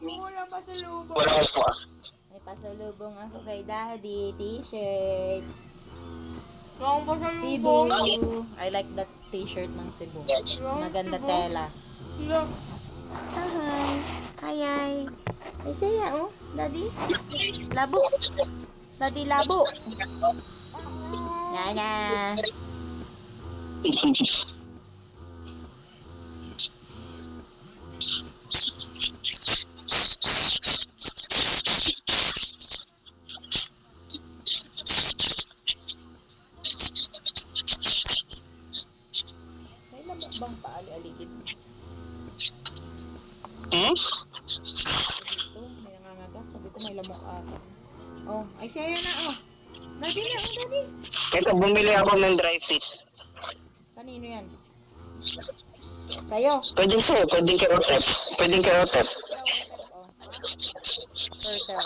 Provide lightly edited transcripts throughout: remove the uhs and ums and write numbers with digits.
Wala pasalubong. Wala ko po. May pasalubong ako kay Daddy. T-shirt. Wala Cebu. pasalubong. I like that t-shirt ng Cebu. Wala Maganda Cebu. tela. Wala. Hi. Hi. Ay, saya, oh. Daddy. Labo. Daddy, labo. Nyanya. May lamok bang paali-aligid? Hmm? Dito, may nangangagat. Sabi ko may lamok ata. Oh, ay saya na, oh. Daddy na, oh, Daddy. Ito, bumili ako ng dry fish. Kanino yan? Sa'yo. Pwede sa'yo, pwedeng kay Otep. Pwedeng kay Otep. Oh. Turtle.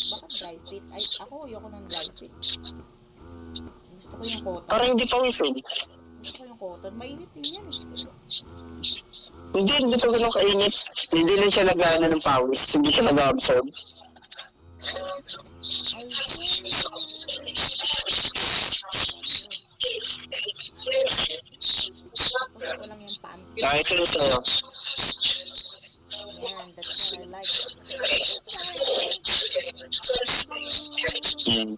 Bakit dry fit? Ay, ako ayoko ng dry fit. Gusto ko yung cotton. Para hindi pawisin. Gusto ko yung cotton. Mainit din yan eh. Hindi ito ganun kainit. Hindi lang siya nag-ano ng pawis. Hindi siya nag-absorb. Ay, gusto ko lang yung pants. Kahit yun sa'yo. Yan, that's what I like. Hmm.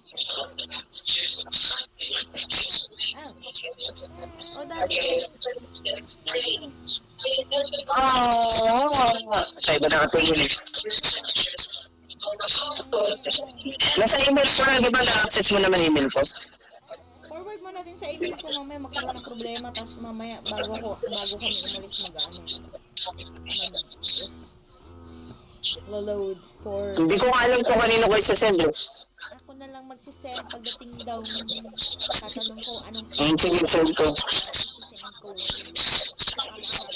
Oh, Daddy. Sa iba na yun eh. Nasa email ko na, di ba na-access mo naman email ko? Forward mo na din sa email ko, mamaya magkaroon ng problema, tapos mamaya bago kami umalis mag-ano. Load for... Hindi ko alam kung kanino ko isa-send eh. Ako na lang magsisend pagdating daw. Tatanong ko anong... Sige, send ko. Sisend ko.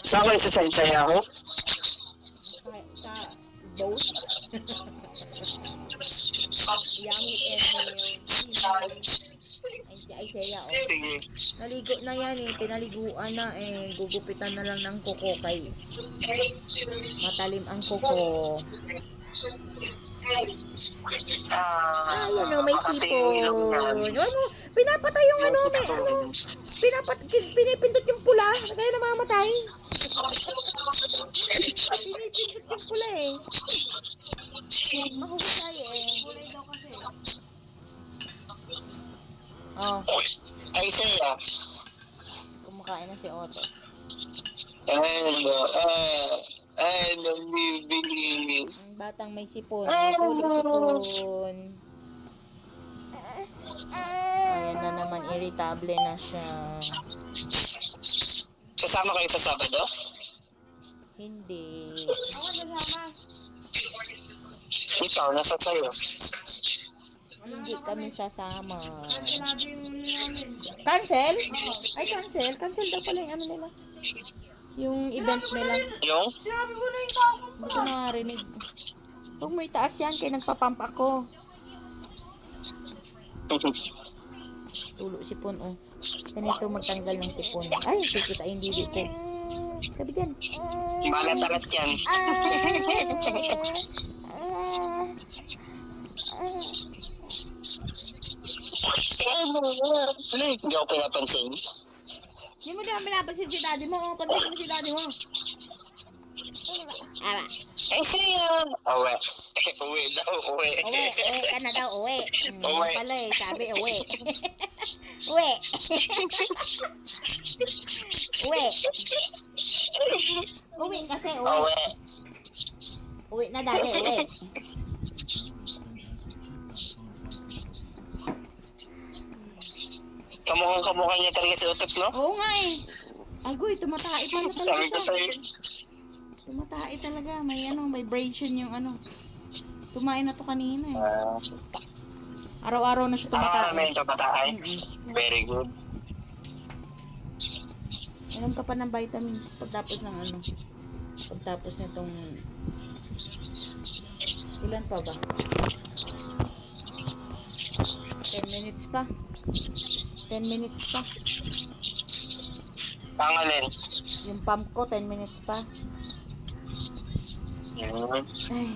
Saan ko isa-send sa'yo ako? Sa both. Yahoo email. Ay, Isaiah, oh. Sige. Naligo na yan eh. Pinaliguan na eh. Gugupitan na lang ng kuko kay. Matalim ang kuko. Ayun o, may sipon. Ano, pinapatay yung ano, may ano. Pinipindot yung pula. Kaya namamatay. Pinipindot yung pula eh. Mahusay eh. Oh, Ay, sa'yo. kumakain na si Otto. Ano, bibili. Ang batang may sipon. May kuling sipon. Ayan na naman, irritable na siya. Sasama kayo sa Sabado? Hindi. Ikaw, nasa sa'yo. Hindi kami sasama. Cancel? Ay, cancel. Cancel daw pala yung ano nila. Yung event nila. Yung? Sinabi ko na yung tapos. Hindi ko nakarinig. Huwag mo itaas yan, kaya nagpapump ako. Tulo sipon, oh. Ganito magtanggal ng sipon. Ay, kikita yung didi ko. Sabi dyan. Malat-alat yan. Hindi ako pinapansin. Hindi mo naman pinapansin si daddy mo. Oh, pansin mo si daddy mo. Ama. Eh, siya. Uwe. Uwe daw, uwe. Uwi ka na daw, uwi. Uwi. Pala eh, sabi uwi. Uwi. Uwi. Uwi kasi, uwi. Uwe. Uwi na dati, uwi. Kamukhang niya talaga si Utep, no? Oo nga eh. Agoy, tumatae pala talaga Sabi ko siya. sa'yo. Tumatae talaga. May ano, vibration yung ano. Tumain na to kanina eh. Araw-araw na siya tumatae. May tumataay. Very good. Inom ka pa ng vitamins pagtapos ng ano. Pagtapos nitong... Ilan pa ba? 10 minutes pa. 10 minutes pa. Pangalin. Yung pump ko, 10 minutes pa. Hmm. Ay.